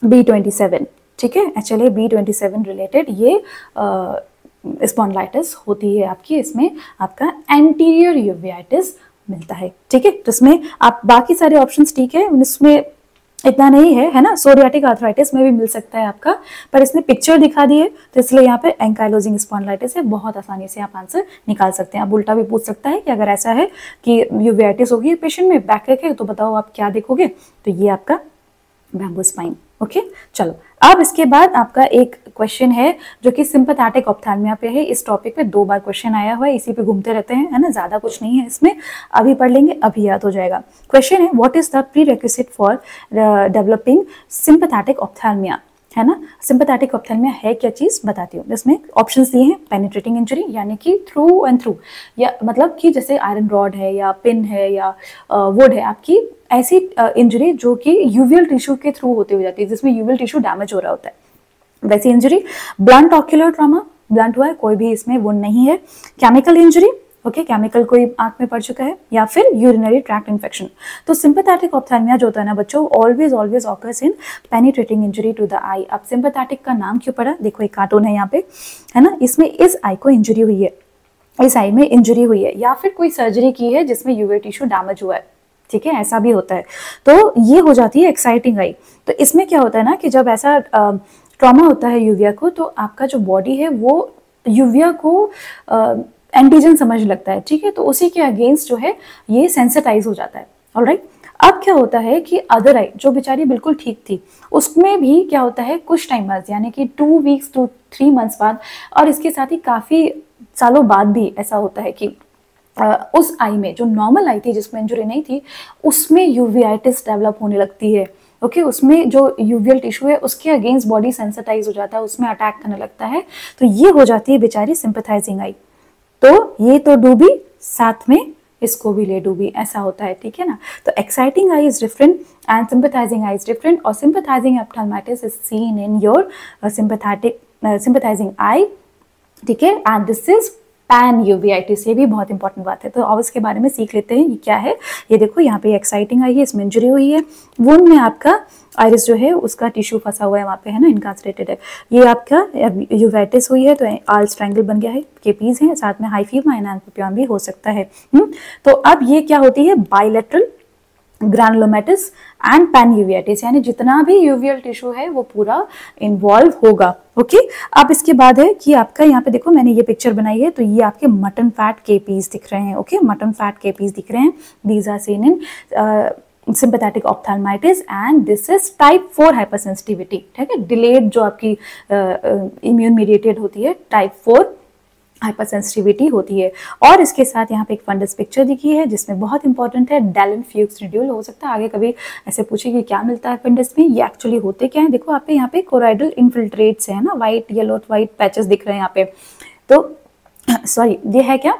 B27, ठीक है, HLA B27 रिलेटेड ये स्पॉन्डिलाइटिस होती है आपकी। इसमें आपका एंटीरियर यूवेटिस मिलता है। ठीक है, तो इसमें आप बाकी सारे ऑप्शंस ठीक है, इसमें इतना नहीं है ना। सोरियाटिक आर्थराइटिस में भी मिल सकता है आपका, पर इसने पिक्चर दिखा दी है तो इसलिए यहाँ पे एंकाइलोजिंग स्पॉन्डिलाइटिस है। बहुत आसानी से आप आंसर निकाल सकते हैं। अब उल्टा भी पूछ सकता है कि अगर ऐसा है कि यूवेटिस होगी पेशेंट में, बैक है, तो बताओ आप क्या देखोगे, तो ये आपका बैम्बो स्पाइन। ओके, चलो अब इसके बाद आपका एक क्वेश्चन है जो कि सिंपैथेटिक ऑप्थेल्मिया पे है। इस टॉपिक पे 2 बार क्वेश्चन आया हुआ है, इसी पे घूमते रहते हैं, है ना, ज्यादा कुछ नहीं है इसमें। अभी पढ़ लेंगे, अभी याद हो जाएगा। क्वेश्चन है, what is the prerequisite for developing sympathetic ophthalmia, है ना। सिंपैथेटिक ऑप्थेल्मिया है क्या चीज, बताती हूँ। इसमें ऑप्शंस दिए हैं, पेनिट्रेटिंग इंजरी यानी कि थ्रू एंड थ्रू, या मतलब कि जैसे आयरन रॉड है या पिन है या वुड है, आपकी ऐसी इंजरी जो कि यूवियल टिश्यू के थ्रू होते हुए जाती है, जिसमें यूवियल टिश्यू डैमेज हो रहा होता है, वैसी injury. Blunt ocular trauma, blunt हुआ है, कोई भी इसमें वुंड नहीं है। केमिकल इंजरी, ओके, केमिकल कोई आंख में पड़ चुका है, या फिर यूरिनरी ट्रैक्ट इन्फेक्शन। तो सिंपैथेटिक ऑप्थेल्मिया जो होता है ना बच्चों, always occurs in penetrating injury to the eye. अब सिंपैथेटिक का नाम क्यों पड़ा, देखो एक कार्टून है यहाँ पे, है ना, इसमें इस आई को इंजरी हुई है, इस आई में इंजरी हुई है, या फिर कोई सर्जरी की है जिसमें यूवी टिश्यू डैमेज हुआ है। ठीक है, ऐसा भी होता है, तो ये हो जाती है एक्साइटिंग आई। तो इसमें क्या होता है ना कि जब ऐसा ट्रॉमा होता है यूविया को, तो आपका जो बॉडी है वो यूविया को एंटीजन समझ लगता है। ठीक है, तो उसी के अगेंस्ट जो है ये सेंसिटाइज हो जाता है। ऑलराइट, अब क्या होता है कि अदर आई जो बेचारी बिल्कुल ठीक थी, उसमें भी क्या होता है कुछ टाइम बाद, यानी कि 2 वीक्स to 3 months बाद, और इसके साथ ही काफी सालों बाद भी ऐसा होता है कि उस आई में जो नॉर्मल आई थी जिसमें इंजरी नहीं थी, उसमें यूवियाइटिस डेवलप होने लगती है। ओके, उसमें जो यूवियल टिश्यू है उसके अगेंस्ट बॉडी सेंसिटाइज हो जाता है, उसमें अटैक करने लगता है, तो ये हो जाती है बेचारी सिंपैथाइजिंग आई। तो ये तो डूबी, साथ में इसको भी ले डूबी, ऐसा होता है। ठीक है ना, तो exciting eye is different and sympathizing eye is different, और sympathizing ophthalmitis is seen in your sympathizing eye. ठीक है, and this is pan uveitis, ये भी बहुत इंपॉर्टेंट बात है। तो अब इसके बारे में सीख लेते हैं, ये क्या है। ये देखो यहाँ पे एक्साइटिंग आई है, इसमें इंजरी हुई है, वुंड में आपका आइरिस जो है उसका टिश्यू फंसा हुआ है वहाँ पे, है ना, इनकार्सरेटेड है। ये आपका यूवेटिस हुई है, तो आर्ल्स ट्रायंगल बन गया है, केपीज हैं, साथ में हाइफीमा एंड एंथोपियन भी हो सकता है। तो अब ये क्या होती है, bilateral granulomatous and pan uveitis, यानी जितना भी यूवियल टिश्यू है वो पूरा इन्वॉल्व होगा। ओके, अब इसके बाद है कि आपका यहाँ पे देखो मैंने ये पिक्चर बनाई है, तो ये आपके मटन फैट के पीस दिख रहे हैं। ओके, मटन फैट के पीस दिख रहे हैं। These are seen in sympathetic ophthalmitis and this is type 4 hypersensitivity. ठीक है, डिलेड जो आपकी इम्यून मीडिएटेड होती है, टाइप 4 हाइपरसेंसिटिविटी होती है। और इसके साथ यहाँ पे एक फंडस पिक्चर दिखी है जिसमें बहुत इंपॉर्टेंट है डेलन-फ्यूक्स नोड्यूल। हो सकता है आगे कभी ऐसे पूछे कि क्या मिलता है फंडस में, ये एक्चुअली होते क्या है। देखो आपके यहाँ पे कोराइडल इन्फिल्ट्रेट्स है ना, व्हाइट येलो व्हाइट पैचेस दिख रहे हैं यहाँ पे। तो सॉरी, ये है क्या,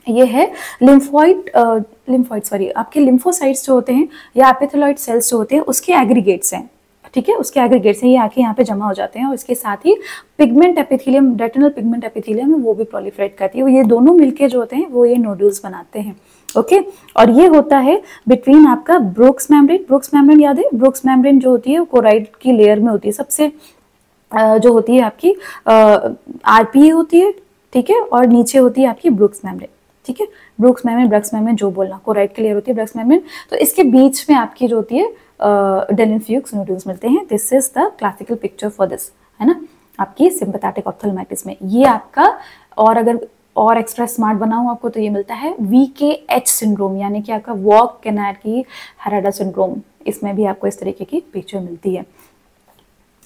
ये है लिम्फोइड सॉरी, आपके लिम्फोसाइट्स जो होते हैं या एपिथेलॉइड सेल्स जो होते हैं उसके एग्रीगेट्स हैं। ठीक है, उसके एग्रीगेट्स हैं, ये आके यहाँ पे जमा हो जाते हैं और इसके साथ ही pigment epithelium, retinal pigment epithelium है वो भी प्रोलिफरेट करती है। ये दोनों मिलके जो होते हैं वो ये नोड्यूल्स बनाते हैं। ओके, और ये होता है बिटवीन आपका ब्रूक्स मेम्ब्रेन। ब्रूक्स मेम्ब्रेन याद है, ब्रूक्स मेम्ब्रेन जो होती है वो कोराइड की लेयर में होती है, सबसे जो होती है आपकी आरपीए होती है। ठीक है, और नीचे होती है आपकी ब्रूक्स मेम्ब्रेन। ठीक है, ब्रूक्स मेम्ब्रेन जो बोलना, कोराइड की लेयर होती है ब्रूक्स मेम्ब्रेन, तो इसके बीच में आपकी जो होती है डेलन-फ्यूक्स नोड्यूल्स मिलते हैं। This is the classical picture for this, है ना, आपकी सिंपैथेटिक ऑप्थेल्माइटिस में। ये आपका, और अगर और एक्स्ट्रा स्मार्ट बनाऊं आपको तो ये मिलता है VKH सिंड्रोम, यानी कि आपका वॉक केनार्ड की हेरेडा सिंड्रोम। इसमें भी आपको इस तरीके की पिक्चर मिलती है।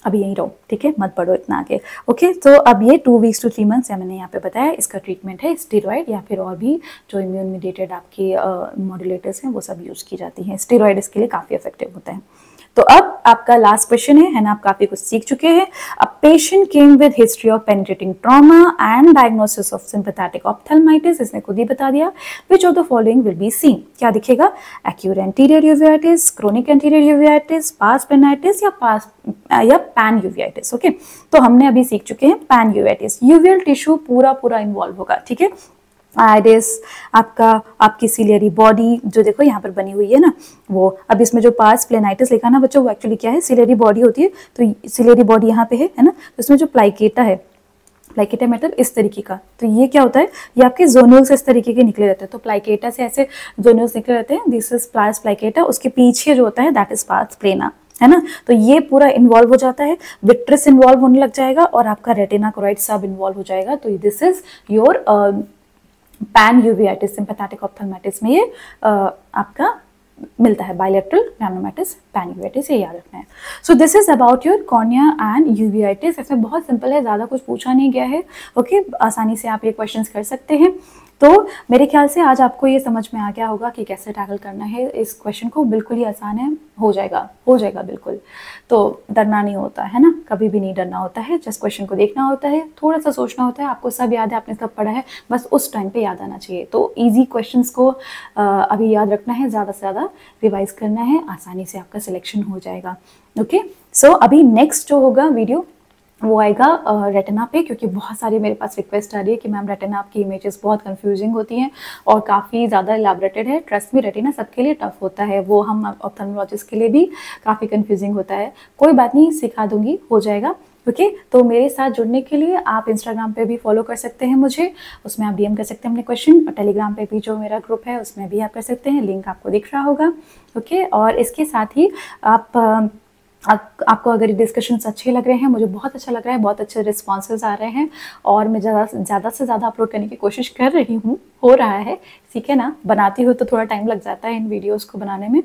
अभी यहीं रहो, ठीक है, मत पढ़ो इतना आगे। ओके, तो अब ये 2 वीक्स to 3 months मैंने यहाँ पे बताया, इसका ट्रीटमेंट है स्टेरॉइड या फिर और भी जो इम्यून मीडिएटेड आपकी मॉड्यूलेटर्स हैं वो सब यूज की जाती हैं। स्टेरॉइड इसके लिए काफ़ी इफेक्टिव होता है। तो अब आपका लास्ट क्वेश्चन है ना, आप काफी कुछ सीख चुके हैं। A patient came with history of penetrating trauma and diagnosis of sympathetic ophthalmitis, इसने खुद ही बता दिया। Which of the following will be seen, क्या दिखेगा, acute anterior uveitis, chronic anterior uveitis, pars planitis या पैन यूवियाटिस। ओके, तो हमने अभी सीख चुके हैं पैन यूवियाटिस, यूवियल टिश्यू पूरा इन्वॉल्व होगा। ठीक है, आइरिस, आपकी सिलियरी बॉडी जो देखो यहाँ पर बनी हुई है ना, वो अब इसमें जो पास प्लेनाइटिस लिखा ना बच्चों, वो एक्चुअली क्या है, सिलियरी बॉडी होती है। तो सिलियरी बॉडी यहाँ पे है ना, तो इसमें जो प्लाइकेटा है, प्लाइकेटा मतलब इस तरीके का, तो ये क्या होता है, ये आपके जोन्यूल्स इस तरीके के निकले रहते हैं। तो प्लाइकेटा से ऐसे जोन्यूल्स निकले रहते हैं, दिस इज पास प्लाइकेटा, उसके पीछे जो होता है दैट इज पास प्लेना, है ना। तो ये पूरा इन्वॉल्व हो जाता है, विट्रस इन्वॉल्व होने लग जाएगा और आपका रेटिना कोराइड सब इन्वॉल्व हो जाएगा। तो this is your pan uveitis, sympathetic ophthalmitis में ये आपका मिलता है, बायलैटरल ग्रैनुलोमेटस पैन यूवियाटिस, ये याद रखना है। So this is about your cornea and uveitis. इसमें बहुत सिंपल है, ज़्यादा कुछ पूछा नहीं गया है। ओके, आसानी से आप ये क्वेश्चंस कर सकते हैं। तो मेरे ख्याल से आज आपको ये समझ में आ गया होगा कि कैसे टैकल करना है इस क्वेश्चन को। बिल्कुल ही आसान है, हो जाएगा बिल्कुल। तो डरना नहीं होता है ना, कभी भी नहीं डरना होता है, जस्ट क्वेश्चन को देखना होता है, थोड़ा सा सोचना होता है। आपको सब याद है, आपने सब पढ़ा है, बस उस टाइम पे याद आना चाहिए। तो इजी क्वेश्चंस को अभी याद रखना है, ज़्यादा से ज़्यादा रिवाइज करना है, आसानी से आपका सिलेक्शन हो जाएगा। ओके, सो अभी नेक्स्ट जो होगा वीडियो वो आएगा रेटिना पे, क्योंकि बहुत सारी मेरे पास रिक्वेस्ट आ रही है कि मैम रेटिना आपकी इमेजेस बहुत कंफ्यूजिंग होती हैं और काफ़ी ज़्यादा एलैबोरेटेड है। ट्रस्ट में, रेटिना सबके लिए टफ होता है, वो हम ऑप्थेल्मोलॉजिस्ट के लिए भी काफ़ी कंफ्यूजिंग होता है। कोई बात नहीं, सिखा दूंगी, हो जाएगा। ओके, तो मेरे साथ जुड़ने के लिए आप इंस्टाग्राम पे भी फॉलो कर सकते हैं मुझे, उसमें आप DM कर सकते हैं अपने क्वेश्चन, और टेलीग्राम पे भी जो मेरा ग्रुप है उसमें भी आप कर सकते हैं, लिंक आपको दिख रहा होगा। ओके, और इसके साथ ही आपको अगर डिस्कशंस अच्छे लग रहे हैं, मुझे बहुत अच्छा लग रहा है, बहुत अच्छे रिस्पॉन्सेज आ रहे हैं और मैं ज़्यादा से ज़्यादा अपलोड करने की कोशिश कर रही हूँ, हो रहा है, ठीक है ना। बनाती हूँ तो थोड़ा टाइम लग जाता है इन वीडियोस को बनाने में,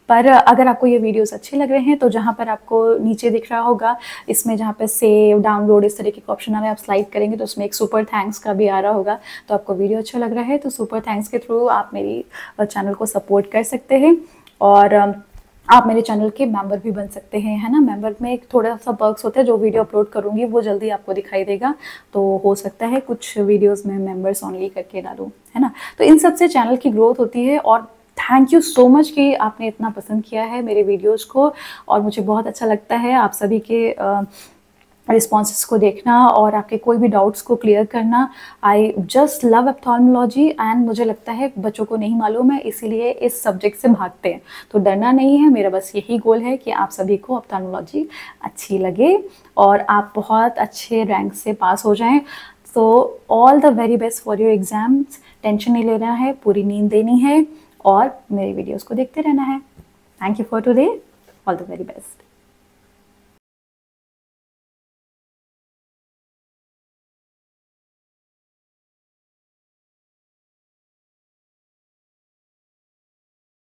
पर अगर आपको ये वीडियोस अच्छे लग रहे हैं तो जहाँ पर आपको नीचे दिख रहा होगा, इसमें जहाँ पर सेव, डाउनलोड, इस तरीके का ऑप्शन आ रहा है, आप स्लाइड करेंगे तो उसमें एक सुपर थैंक्स का भी आ रहा होगा। तो आपको वीडियो अच्छा लग रहा है तो सुपर थैंक्स के थ्रू आप मेरी चैनल को सपोर्ट कर सकते हैं और आप मेरे चैनल के मेंबर भी बन सकते हैं, है ना। मेंबर में एक थोड़ा सा पर्क्स होता है, जो वीडियो अपलोड करूँगी वो जल्दी आपको दिखाई देगा, तो हो सकता है कुछ वीडियोस में मेंबर्स ओनली करके डालूँ, है ना। तो इन सब से चैनल की ग्रोथ होती है और थैंक यू सो मच कि आपने इतना पसंद किया है मेरे वीडियोस को, और मुझे बहुत अच्छा लगता है आप सभी के रिस्पॉन्सेस को देखना और आपके कोई भी डाउट्स को क्लियर करना। I just love ophthalmology and मुझे लगता है बच्चों को नहीं मालूम है, इसीलिए इस सब्जेक्ट से भागते हैं। तो डरना नहीं है, मेरा बस यही गोल है कि आप सभी को ऑप्थेल्मोलॉजी अच्छी लगे और आप बहुत अच्छे रैंक से पास हो जाएं। तो all the very best for your exams. Tension नहीं लेना है, पूरी नींद देनी है और मेरी वीडियोज़ को देखते रहना है। Thank you for today, all the very best.